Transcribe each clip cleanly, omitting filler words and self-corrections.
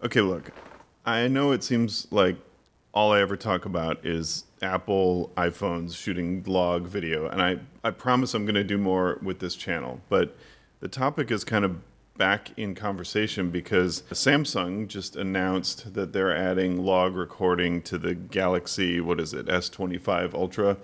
Okay, look, I know it seems like all I ever talk about is Apple iPhones shooting log video, and I promise I'm going to do more with this channel. But the topic is kind of back in conversation because Samsung just announced that they're adding log recording to the Galaxy, what is it, S25 Ultra.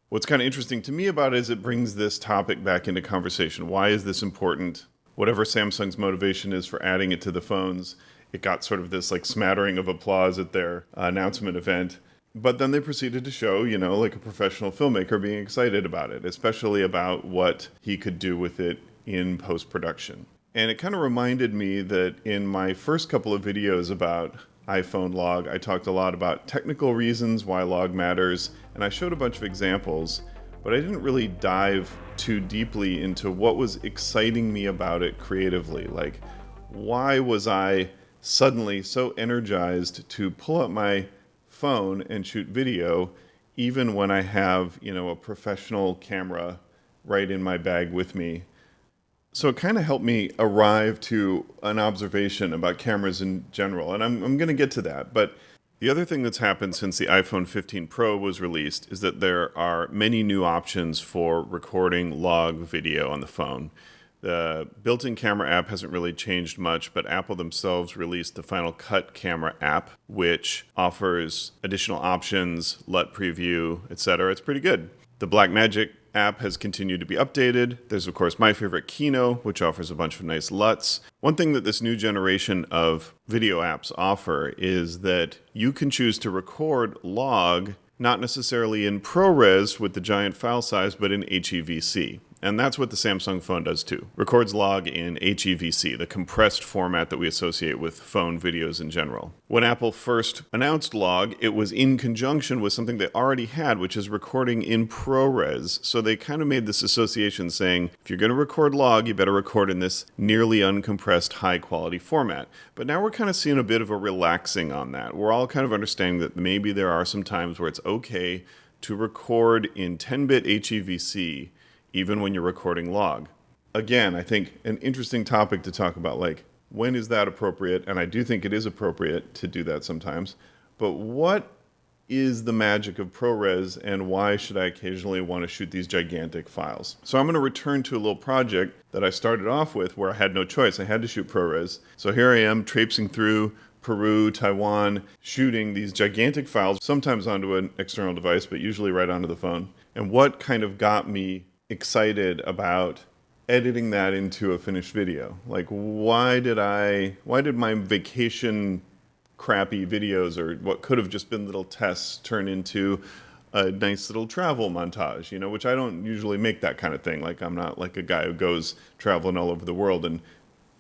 What's kind of interesting to me about it is it brings this topic back into conversation. Why is this important? Whatever Samsung's motivation is for adding it to the phones, it got sort of this like smattering of applause at their announcement event. But then they proceeded to show, like a professional filmmaker being excited about it, especially about what he could do with it in post-production. And it kind of reminded me that in my first couple of videos about iPhone log, I talked a lot about technical reasons why log matters, and I showed a bunch of examples, but I didn't really dive too deeply into what was exciting me about it creatively. Like, why was I suddenly so energized to pull up my phone and shoot video, even when I have, a professional camera right in my bag with me? So it kind of helped me arrive to an observation about cameras in general, and I'm going to get to that. But the other thing that's happened since the iPhone 15 Pro was released is that there are many new options for recording log video on the phone. The built-in camera app hasn't really changed much, but Apple themselves released the Final Cut camera app, which offers additional options, LUT preview, etc. It's pretty good. The Blackmagic app has continued to be updated. There's, of course, my favorite Kino, which offers a bunch of nice LUTs. One thing that this new generation of video apps offer is that you can choose to record log, not necessarily in ProRes with the giant file size, but in HEVC. And that's what the Samsung phone does too. Records log in HEVC, the compressed format that we associate with phone videos in general. When Apple first announced log, it was in conjunction with something they already had, which is recording in ProRes. So they kind of made this association saying, if you're going to record log, you better record in this nearly uncompressed high quality format. But now we're kind of seeing a bit of a relaxing on that. We're all kind of understanding that maybe there are some times where it's okay to record in 10-bit HEVC even when you're recording log. Again, I think an interesting topic to talk about, like, when is that appropriate? And I do think it is appropriate to do that sometimes. But what is the magic of ProRes, and why should I occasionally want to shoot these gigantic files? So I'm going to return to a little project that I started off with where I had no choice. I had to shoot ProRes. So here I am traipsing through Peru, Taiwan, shooting these gigantic files, sometimes onto an external device, but usually right onto the phone. And what kind of got me excited about editing that into a finished video? Like, why did my vacation crappy videos, or what could have just been little tests, turn into a nice little travel montage, which I don't usually make that kind of thing. Like, I'm not like a guy who goes traveling all over the world and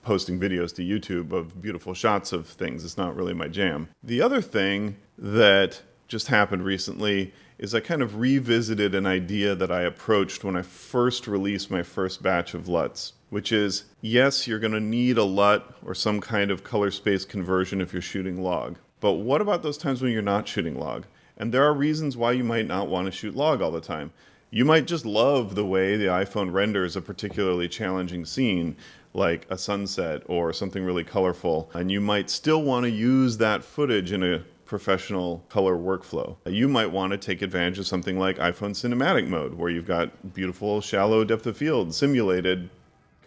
posting videos to YouTube of beautiful shots of things. It's not really my jam. The other thing that just happened recently is I kind of revisited an idea that I approached when I first released my first batch of LUTs, which is, yes, you're going to need a LUT or some kind of color space conversion if you're shooting log. But what about those times when you're not shooting log? And there are reasons why you might not want to shoot log all the time. You might just love the way the iPhone renders a particularly challenging scene, like a sunset or something really colorful, and you might still want to use that footage in a professional color workflow. You might want to take advantage of something like iPhone cinematic mode, where you've got beautiful shallow depth of field simulated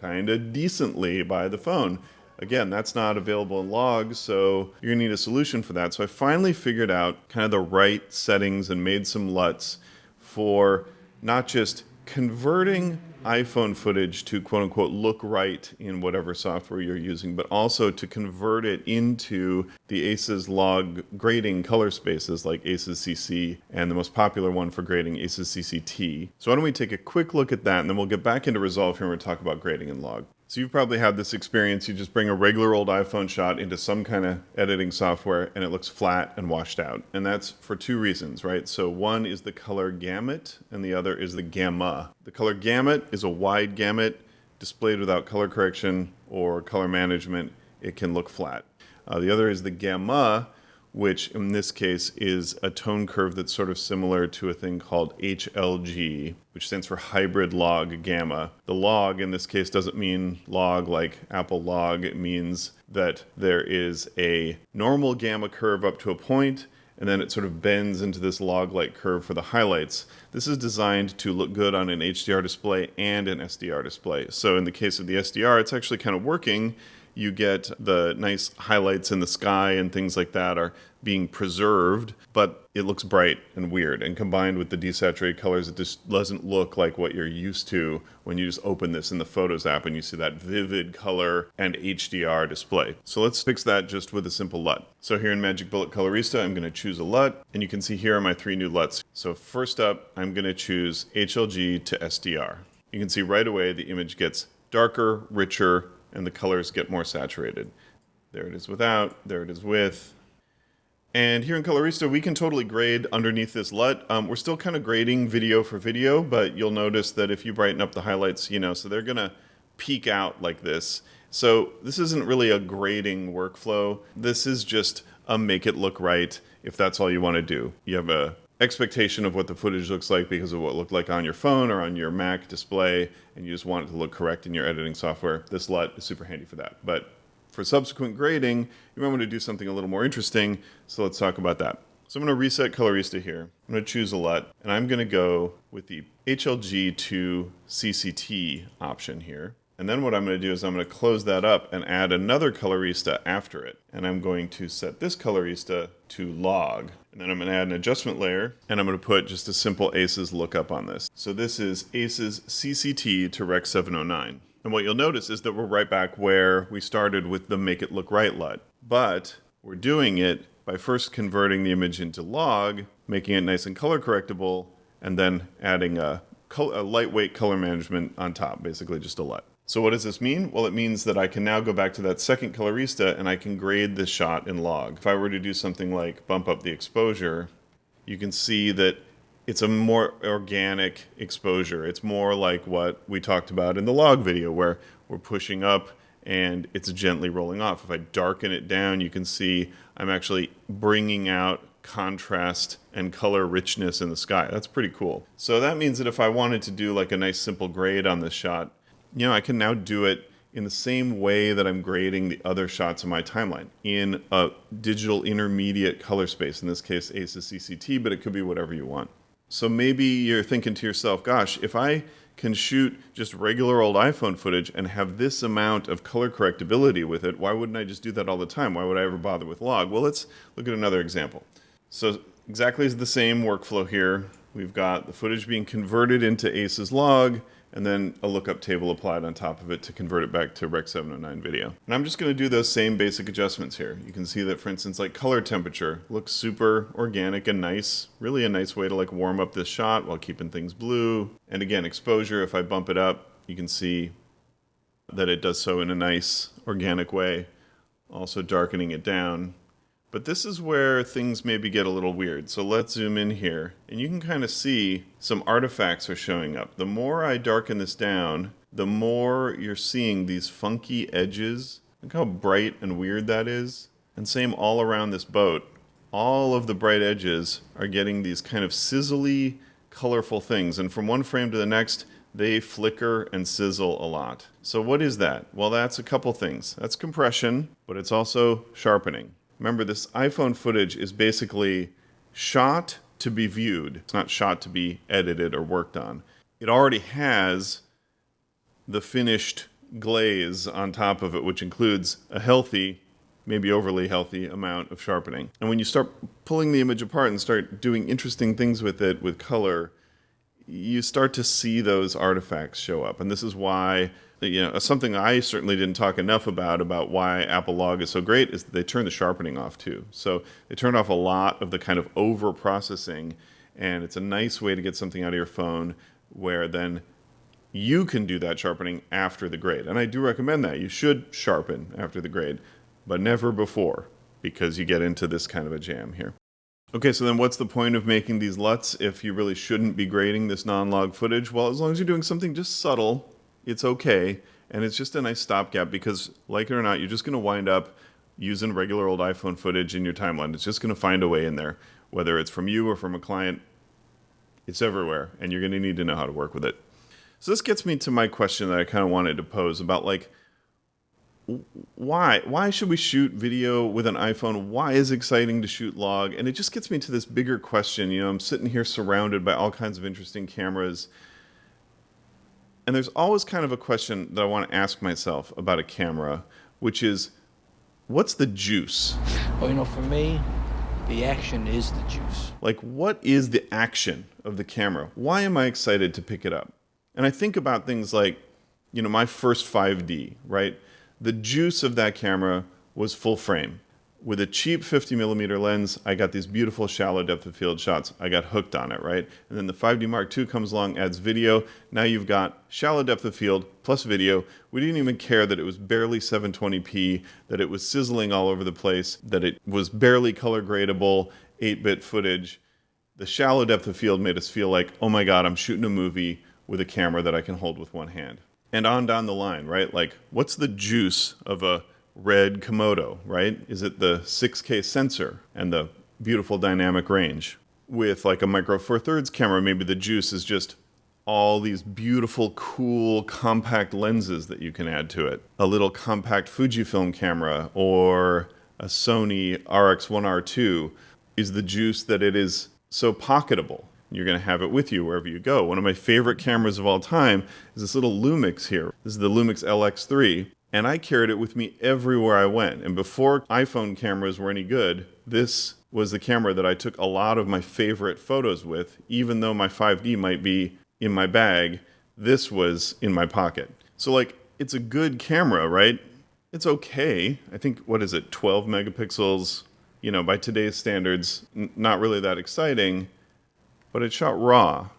kind of decently by the phone. Again, that's not available in log, so you're going to need a solution for that. So I finally figured out kind of the right settings and made some LUTs for not just converting iPhone footage to quote-unquote look right in whatever software you're using, but also to convert it into the ACES log grading color spaces like ACES CC, and the most popular one for grading, ACES CCT. So why don't we take a quick look at that, and then we'll get back into Resolve here and we'll talk about grading in log. So you've probably had this experience. You just bring a regular old iPhone shot into some kind of editing software and it looks flat and washed out. And that's for two reasons, right? So one is the color gamut and the other is the gamma. The color gamut is a wide gamut displayed without color correction or color management. It can look flat. The other is the gamma, which in this case is a tone curve that's sort of similar to a thing called HLG, which stands for hybrid log gamma. The log in this case doesn't mean log like Apple log. It means that there is a normal gamma curve up to a point, and then it sort of bends into this log-like curve for the highlights. This is designed to look good on an HDR display and an SDR display. So in the case of the SDR, it's actually kind of working. You get the nice highlights in the sky and things like that are being preserved, but it looks bright and weird. And combined with the desaturated colors, it just doesn't look like what you're used to when you just open this in the Photos app and you see that vivid color and HDR display. So let's fix that just with a simple LUT. So here in Magic Bullet Colorista, I'm going to choose a LUT, and you can see here are my 3 new LUTs. So first up, I'm going to choose HLG to SDR. You can see right away the image gets darker, richer, and the colors get more saturated. There it is without, there it is with. And here in Colorista, we can totally grade underneath this LUT. We're still kind of grading video for video, but you'll notice that if you brighten up the highlights, so they're gonna peek out like this. So this isn't really a grading workflow. This is just a make it look right if that's all you wanna do. You have a expectation of what the footage looks like because of what it looked like on your phone or on your Mac display, and you just want it to look correct in your editing software. This LUT is super handy for that. But for subsequent grading, you might want to do something a little more interesting, so let's talk about that. So I'm going to reset Colorista here. I'm going to choose a LUT, and I'm going to go with the HLG to CCT option here. And then what I'm going to do is I'm going to close that up and add another Colorista after it. And I'm going to set this Colorista to log. And then I'm going to add an adjustment layer, and I'm going to put just a simple ACES lookup on this. So this is ACES CCT to Rec 709. And what you'll notice is that we're right back where we started with the Make It Look Right LUT. But we're doing it by first converting the image into log, making it nice and color correctable, and then adding a lightweight color management on top, basically just a LUT. So what does this mean? Well, it means that I can now go back to that second Colorista and I can grade this shot in log. If I were to do something like bump up the exposure, you can see that it's a more organic exposure. It's more like what we talked about in the log video where we're pushing up and it's gently rolling off. If I darken it down, you can see I'm actually bringing out contrast and color richness in the sky. That's pretty cool. So that means that if I wanted to do like a nice simple grade on this shot, I can now do it in the same way that I'm grading the other shots in my timeline in a digital intermediate color space, in this case ACES CCT, but it could be whatever you want. So maybe you're thinking to yourself, gosh, if I can shoot just regular old iPhone footage and have this amount of color correctability with it, why wouldn't I just do that all the time? Why would I ever bother with log? Well, let's look at another example. So exactly the same workflow here. We've got the footage being converted into ACES log, and then a lookup table applied on top of it to convert it back to Rec 709 video. And I'm just going to do those same basic adjustments here. You can see that, for instance, like color temperature looks super organic and nice. Really a nice way to like warm up this shot while keeping things blue. And again, exposure, if I bump it up, you can see that it does so in a nice organic way. Also darkening it down. But this is where things maybe get a little weird. So let's zoom in here, and you can kind of see some artifacts are showing up. The more I darken this down, the more you're seeing these funky edges. Look how bright and weird that is. And same all around this boat. All of the bright edges are getting these kind of sizzly, colorful things. And from one frame to the next, they flicker and sizzle a lot. So what is that? Well, that's a couple things. That's compression, but it's also sharpening. Remember, this iPhone footage is basically shot to be viewed. It's not shot to be edited or worked on. It already has the finished glaze on top of it, which includes a healthy, maybe overly healthy amount of sharpening. And when you start pulling the image apart and start doing interesting things with it, with color, you start to see those artifacts show up. And this is why, something I certainly didn't talk enough about why Apple Log is so great is that they turn the sharpening off too. So they turn off a lot of the kind of over processing, and it's a nice way to get something out of your phone where then you can do that sharpening after the grade. And I do recommend that. You should sharpen after the grade, but never before, because you get into this kind of a jam here. Okay, so then what's the point of making these LUTs if you really shouldn't be grading this non-log footage? Well, as long as you're doing something just subtle, it's okay, and it's just a nice stopgap because, like it or not, you're just going to wind up using regular old iPhone footage in your timeline. It's just going to find a way in there, whether it's from you or from a client. It's everywhere, and you're going to need to know how to work with it. So this gets me to my question that I kind of wanted to pose about, like, why should we shoot video with an iPhone? Why is it exciting to shoot log? And it just gets me to this bigger question. You know, I'm sitting here surrounded by all kinds of interesting cameras, and there's always kind of a question that I want to ask myself about a camera, which is, what's the juice? Well, you know, for me, the action is the juice. Like, what is the action of the camera? Why am I excited to pick it up? And I think about things like, you know, my first 5D, right? The juice of that camera was full frame. With a cheap 50mm lens, I got these beautiful shallow depth of field shots. I got hooked on it, right? And then the 5D Mark II comes along, adds video. Now you've got shallow depth of field plus video. We didn't even care that it was barely 720p, that it was sizzling all over the place, that it was barely color gradable, 8-bit footage. The shallow depth of field made us feel like, oh my God, I'm shooting a movie with a camera that I can hold with one hand. And on down the line, right? Like, what's the juice of a red Komodo, right? Is it the 6K sensor and the beautiful dynamic range? With like a Micro Four Thirds camera, maybe the juice is just all these beautiful, cool, compact lenses that you can add to it. A little compact Fujifilm camera or a Sony RX1R2 is the juice that it is so pocketable. You're going to have it with you wherever you go. One of my favorite cameras of all time is this little Lumix here. This is the Lumix LX3. And I carried it with me everywhere I went. And before iPhone cameras were any good, this was the camera that I took a lot of my favorite photos with. Even though my 5D might be in my bag, this was in my pocket. So, like, it's a good camera, right? It's okay. I think, what is it, 12 megapixels? You know, by today's standards, not really that exciting. But it shot RAW.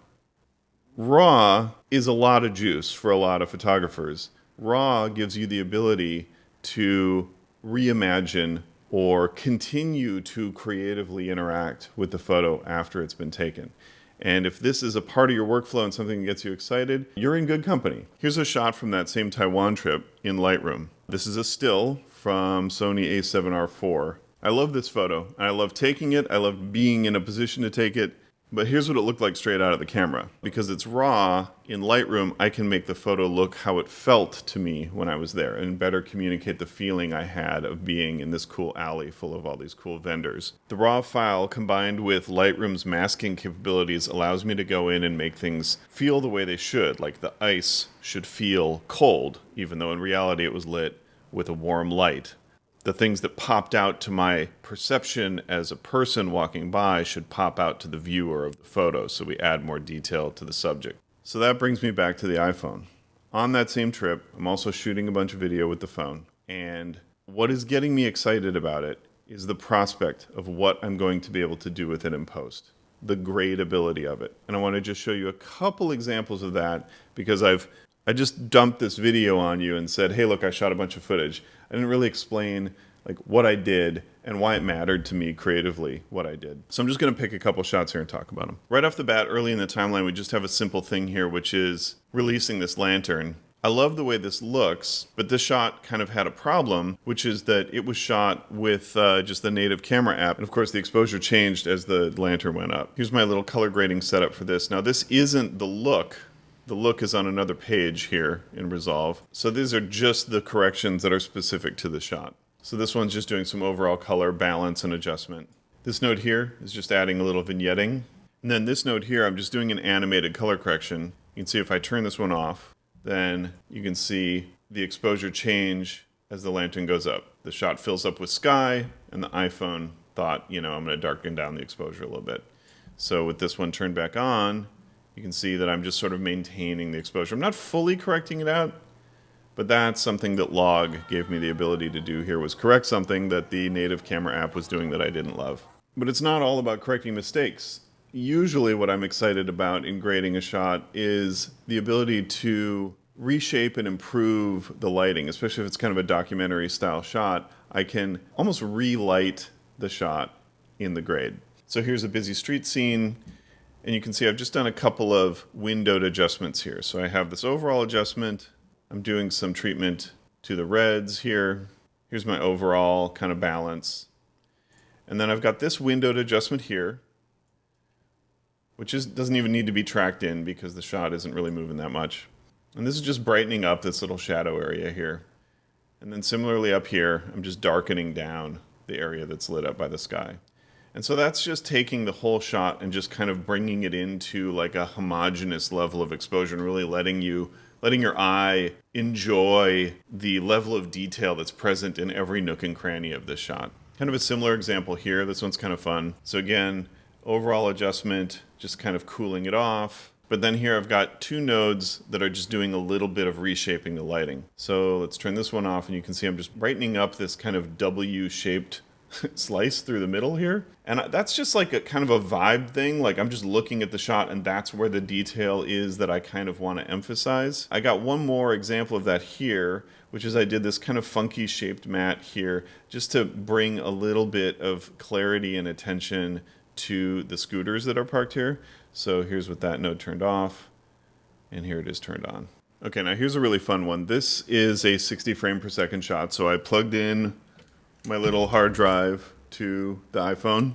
RAW is a lot of juice for a lot of photographers. RAW gives you the ability to reimagine or continue to creatively interact with the photo after it's been taken. And if this is a part of your workflow and something that gets you excited, you're in good company. Here's a shot from that same Taiwan trip in Lightroom. This is a still from Sony a7R IV. I love this photo. I love taking it. I love being in a position to take it. But here's what it looked like straight out of the camera. Because it's RAW, in Lightroom, I can make the photo look how it felt to me when I was there and better communicate the feeling I had of being in this cool alley full of all these cool vendors. The RAW file, combined with Lightroom's masking capabilities, allows me to go in and make things feel the way they should. Like the ice should feel cold, even though in reality it was lit with a warm light. The things that popped out to my perception as a person walking by should pop out to the viewer of the photo, so we add more detail to the subject. So that brings me back to the iPhone. On that same trip, I'm also shooting a bunch of video with the phone, and what is getting me excited about it is the prospect of what I'm going to be able to do with it in post, the gradability of it. And I want to just show you a couple examples of that, because I just dumped this video on you and said, hey, look, I shot a bunch of footage. I didn't really explain like what I did and why it mattered to me creatively, what I did. So I'm just going to pick a couple shots here and talk about them. Right off the bat, early in the timeline, we just have a simple thing here, which is releasing this lantern. I love the way this looks, but this shot kind of had a problem, which is that it was shot with just the native camera app. And of course, the exposure changed as the lantern went up. Here's my little color grading setup for this. Now, this isn't the look. The look is on another page here in Resolve. So these are just the corrections that are specific to the shot. So this one's just doing some overall color balance and adjustment. This node here is just adding a little vignetting. And then this node here, I'm just doing an animated color correction. You can see if I turn this one off, then you can see the exposure change as the lantern goes up. The shot fills up with sky, and the iPhone thought, you know, I'm going to darken down the exposure a little bit. So with this one turned back on, you can see that I'm just sort of maintaining the exposure. I'm not fully correcting it out, but that's something that Log gave me the ability to do here, was correct something that the native camera app was doing that I didn't love. But it's not all about correcting mistakes. Usually what I'm excited about in grading a shot is the ability to reshape and improve the lighting, especially if it's kind of a documentary style shot. I can almost relight the shot in the grade. So here's a busy street scene. And you can see I've just done a couple of windowed adjustments here. So I have this overall adjustment. I'm doing some treatment to the reds here. Here's my overall kind of balance. And then I've got this windowed adjustment here, which doesn't even need to be tracked in because the shot isn't really moving that much. And this is just brightening up this little shadow area here. And then similarly up here, I'm just darkening down the area that's lit up by the sky. And so that's just taking the whole shot and just kind of bringing it into like a homogeneous level of exposure and really letting your eye enjoy the level of detail that's present in every nook and cranny of this shot. Kind of a similar example here. This one's kind of fun. So again, overall adjustment, just kind of cooling it off. But then here I've got two nodes that are just doing a little bit of reshaping the lighting. So let's turn this one off and you can see I'm just brightening up this kind of W-shaped slice through the middle here. And that's just like a kind of a vibe thing. Like I'm just looking at the shot and that's where the detail is that I kind of want to emphasize. I got one more example of that here, which is I did this kind of funky shaped mat here just to bring a little bit of clarity and attention to the scooters that are parked here. So here's with that node turned off, and here it is turned on. Okay, now here's a really fun one. This is a 60 frame per second shot. So I plugged in my little hard drive to the iPhone,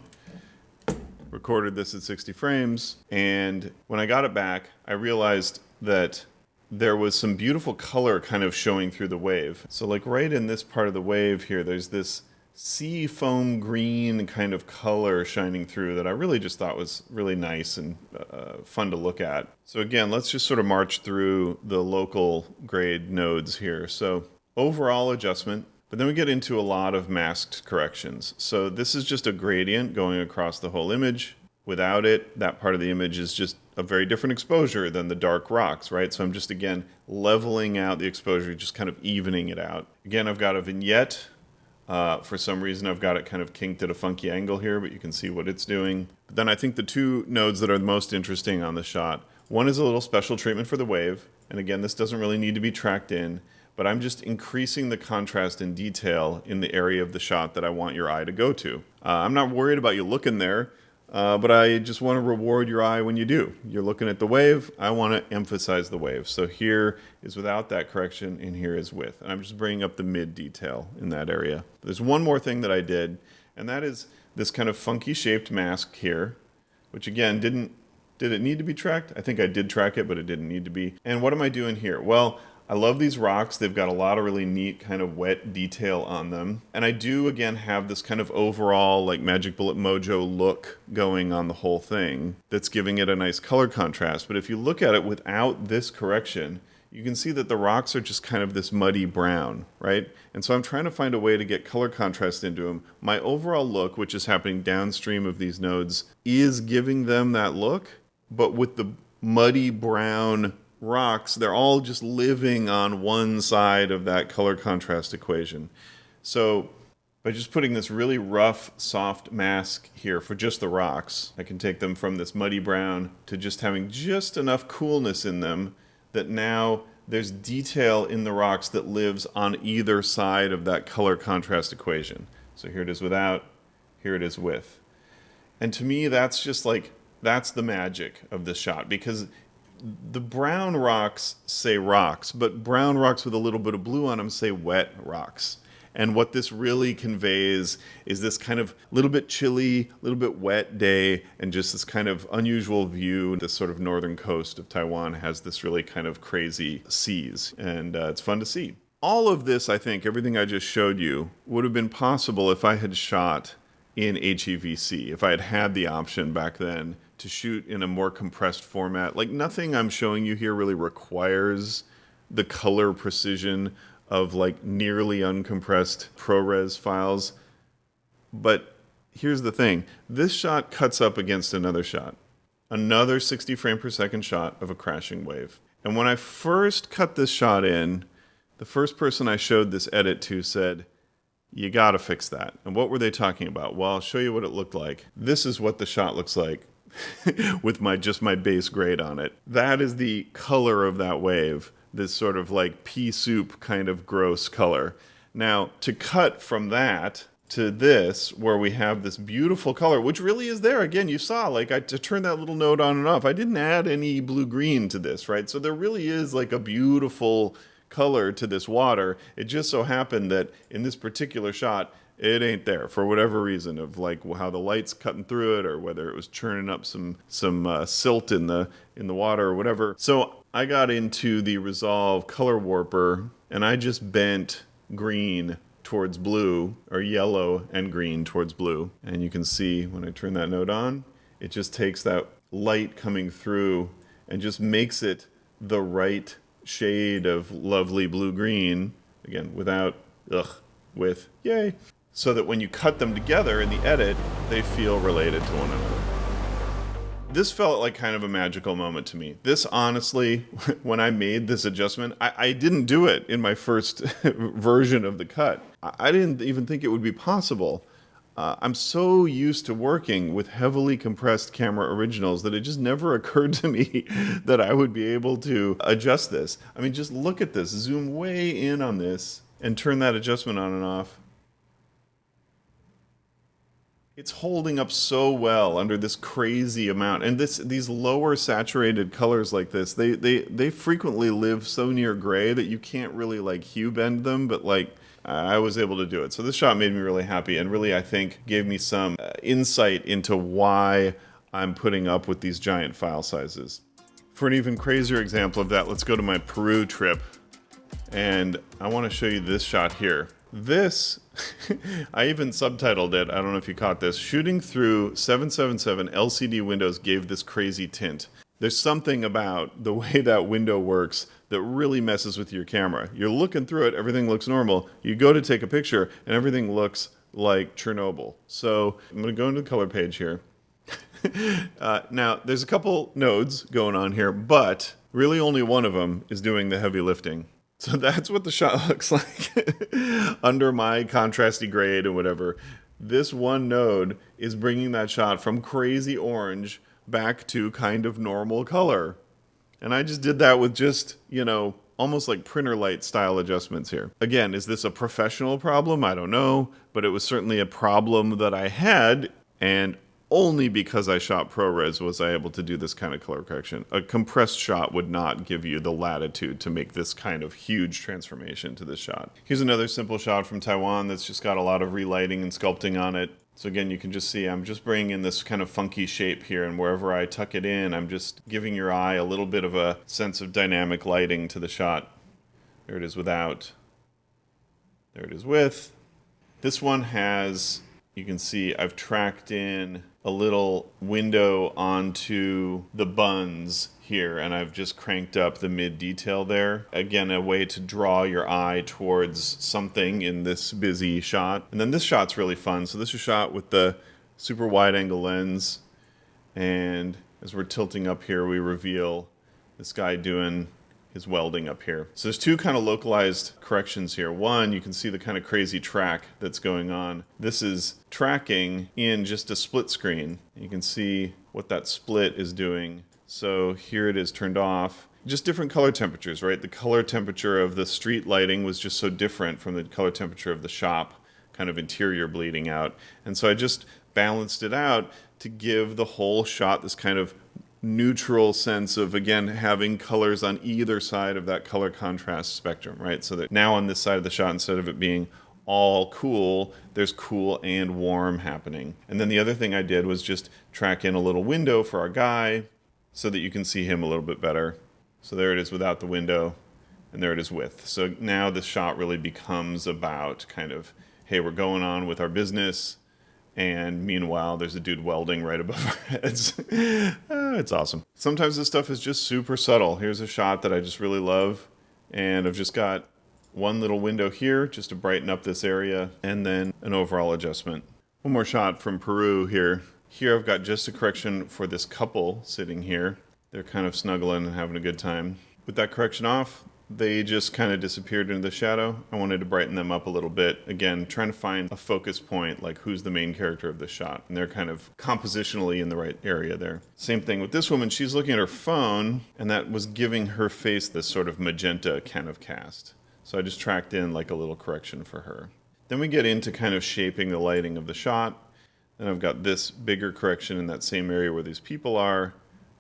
recorded this at 60 frames, and when I got it back, I realized that there was some beautiful color kind of showing through the wave. So like right in this part of the wave here, there's this sea foam green kind of color shining through that I really just thought was really nice and fun to look at. So again, let's just sort of march through the local grade nodes here. So overall adjustment, but then we get into a lot of masked corrections. So this is just a gradient going across the whole image. Without it, that part of the image is just a very different exposure than the dark rocks, right? So I'm just, again, leveling out the exposure, just kind of evening it out. Again, I've got a vignette. For some reason, I've got it kind of kinked at a funky angle here, but you can see what it's doing. But then I think the two nodes that are the most interesting on the shot, one is a little special treatment for the wave. And again, this doesn't really need to be tracked in, but I'm just increasing the contrast and detail in the area of the shot that I want your eye to go to. I'm not worried about you looking there, but I just want to reward your eye when you do. You're looking at the wave, I want to emphasize the wave. So here is without that correction, and here is with. And I'm just bringing up the mid detail in that area. There's one more thing that I did, and that is this kind of funky shaped mask here, which again, did it need to be tracked? I think I did track it, but it didn't need to be. And what am I doing here? Well, I love these rocks. They've got a lot of really neat kind of wet detail on them. And I do, again, have this kind of overall like Magic Bullet Mojo look going on the whole thing that's giving it a nice color contrast. But if you look at it without this correction, you can see that the rocks are just kind of this muddy brown, right? And so I'm trying to find a way to get color contrast into them. My overall look, which is happening downstream of these nodes, is giving them that look, but with the muddy brown rocks, they're all just living on one side of that color contrast equation. So by just putting this really rough, soft mask here for just the rocks, I can take them from this muddy brown to just having just enough coolness in them that now there's detail in the rocks that lives on either side of that color contrast equation. So here it is without, here it is with. And to me, that's just like, that's the magic of this shot, because the brown rocks say rocks, but brown rocks with a little bit of blue on them say wet rocks. And what this really conveys is this kind of little bit chilly, little bit wet day, and just this kind of unusual view. This sort of northern coast of Taiwan has this really kind of crazy seas, and it's fun to see. All of this, I think, everything I just showed you, would have been possible if I had shot in HEVC, if I had had the option back then to shoot in a more compressed format. Like, nothing I'm showing you here really requires the color precision of like nearly uncompressed ProRes files. But here's the thing. This shot cuts up against another shot. Another 60 frame per second shot of a crashing wave. And when I first cut this shot in, the first person I showed this edit to said, "You gotta fix that." And what were they talking about? Well, I'll show you what it looked like. This is what the shot looks like with my base grade on it. That is the color of that wave. This sort of like pea soup kind of gross color. Now, to cut from that to this, where we have this beautiful color, which really is there. Again, you saw, like, to turn that little node on and off, I didn't add any blue-green to this, right? So there really is like a beautiful color to this water. It just so happened that in this particular shot, it ain't there for whatever reason, of like how the light's cutting through it, or whether it was churning up some silt in the water or whatever. So I got into the Resolve color warper, and I just bent green towards blue, or yellow and green towards blue. And you can see when I turn that node on, it just takes that light coming through and just makes it the right shade of lovely blue-green, again, with, yay, so that when you cut them together in the edit, they feel related to one another. This felt like kind of a magical moment to me. This, honestly, when I made this adjustment, I didn't do it in my first version of the cut. I didn't even think it would be possible. I'm so used to working with heavily compressed camera originals that it just never occurred to me that I would be able to adjust this. I mean, just look at this. Zoom way in on this and turn that adjustment on and off. It's holding up so well under this crazy amount. And these lower saturated colors like this, they frequently live so near gray that you can't really like hue bend them, but like I was able to do it. So this shot made me really happy, and really, I think, gave me some insight into why I'm putting up with these giant file sizes. For an even crazier example of that, let's go to my Peru trip, and I want to show you this shot here. This, I even subtitled it, I don't know if you caught this, shooting through 777 LCD windows gave this crazy tint. There's something about the way that window works that really messes with your camera. You're looking through it, everything looks normal. You go to take a picture, and everything looks like Chernobyl. So I'm going to go into the color page here. Now, there's a couple nodes going on here, but really only one of them is doing the heavy lifting. So that's what the shot looks like under my contrasty grade or whatever. This one node is bringing that shot from crazy orange back to kind of normal color. And I just did that with just, almost like printer light style adjustments here. Again, is this a professional problem? I don't know, but it was certainly a problem that I had, and only because I shot ProRes was I able to do this kind of color correction. A compressed shot would not give you the latitude to make this kind of huge transformation to this shot. Here's another simple shot from Taiwan that's just got a lot of relighting and sculpting on it. So again, you can just see I'm just bringing in this kind of funky shape here, and wherever I tuck it in, I'm just giving your eye a little bit of a sense of dynamic lighting to the shot. There it is without. There it is with. This one has, you can see I've tracked in a little window onto the buns here, and I've just cranked up the mid detail there. Again, a way to draw your eye towards something in this busy shot. And then this shot's really fun. So this is shot with the super wide angle lens, and as we're tilting up here, we reveal this guy doing his welding up here. So there's two kind of localized corrections here. One, you can see the kind of crazy track that's going on. This is tracking in just a split screen. You can see what that split is doing. So here it is turned off. Just different color temperatures, right? The color temperature of the street lighting was just so different from the color temperature of the shop, kind of interior bleeding out. And so I just balanced it out to give the whole shot this kind of neutral sense of, again, having colors on either side of that color contrast spectrum, right? So that now on this side of the shot, instead of it being all cool, there's cool and warm happening. And then the other thing I did was just track in a little window for our guy so that you can see him a little bit better. So there it is without the window, and there it is with. So now this shot really becomes about kind of, hey, we're going on with our business, and meanwhile, there's a dude welding right above our heads. It's awesome. Sometimes this stuff is just super subtle. Here's a shot that I just really love, and I've just got one little window here just to brighten up this area, and then an overall adjustment. One more shot from Peru here. Here I've got just a correction for this couple sitting here. They're kind of snuggling and having a good time. With that correction off, they just kind of disappeared into the shadow. I wanted to brighten them up a little bit. Again, trying to find a focus point, like who's the main character of the shot. And they're kind of compositionally in the right area there. Same thing with this woman. She's looking at her phone, and that was giving her face this sort of magenta kind of cast. So I just tracked in like a little correction for her. Then we get into kind of shaping the lighting of the shot. And I've got this bigger correction in that same area where these people are,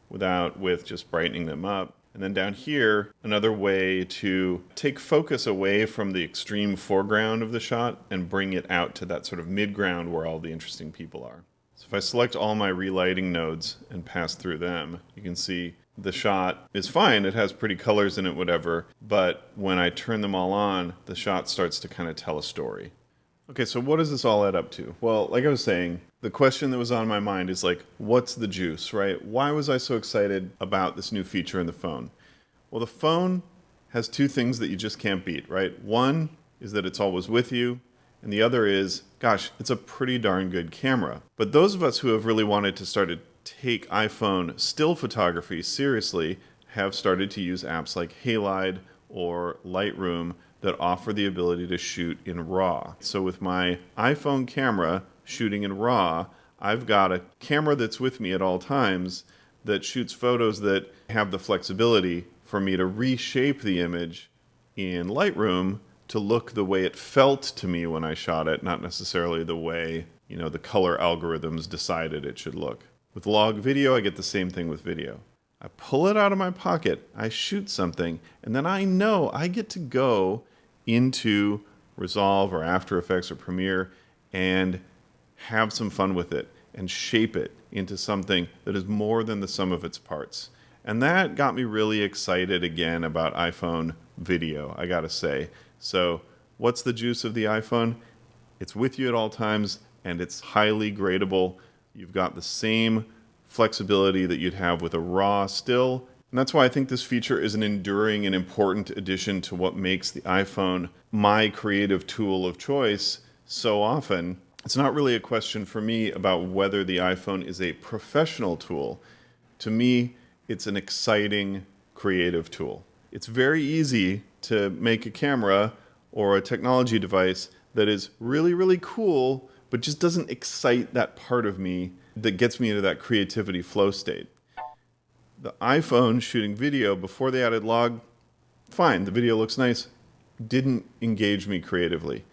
with just brightening them up. And then down here, another way to take focus away from the extreme foreground of the shot and bring it out to that sort of midground where all the interesting people are. So if I select all my relighting nodes and pass through them, you can see the shot is fine. It has pretty colors in it, whatever. But when I turn them all on, the shot starts to kind of tell a story. Okay, so what does this all add up to? Well, like I was saying, the question that was on my mind is like, what's the juice, right? Why was I so excited about this new feature in the phone? Well, the phone has two things that you just can't beat, right? One is that it's always with you, and the other is, gosh, it's a pretty darn good camera. But those of us who have really wanted to start to take iPhone still photography seriously have started to use apps like Halide or Lightroom that offer the ability to shoot in RAW. So with my iPhone camera shooting in RAW, I've got a camera that's with me at all times that shoots photos that have the flexibility for me to reshape the image in Lightroom to look the way it felt to me when I shot it, not necessarily the way, the color algorithms decided it should look. With log video, I get the same thing with video. I pull it out of my pocket, I shoot something, and then I know I get to go into Resolve or After Effects or Premiere and have some fun with it and shape it into something that is more than the sum of its parts. And that got me really excited again about iPhone video, I gotta say. So what's the juice of the iPhone? It's with you at all times and it's highly gradable. You've got the same flexibility that you'd have with a RAW still. And that's why I think this feature is an enduring and important addition to what makes the iPhone my creative tool of choice so often. It's not really a question for me about whether the iPhone is a professional tool. To me, it's an exciting creative tool. It's very easy to make a camera or a technology device that is really, really cool, but just doesn't excite that part of me that gets me into that creativity flow state. The iPhone shooting video before they added log, fine, the video looks nice, didn't engage me creatively.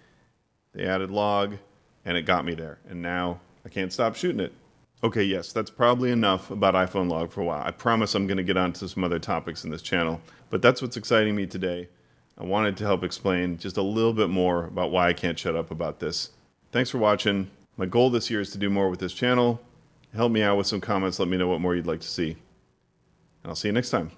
They added log and it got me there, and now I can't stop shooting it. Okay, yes, that's probably enough about iPhone log for a while. I promise I'm going to get onto some other topics in this channel, but that's what's exciting me today. I wanted to help explain just a little bit more about why I can't shut up about this. Thanks for watching. My goal this year is to do more with this channel. Help me out with some comments. Let me know what more you'd like to see. And I'll see you next time.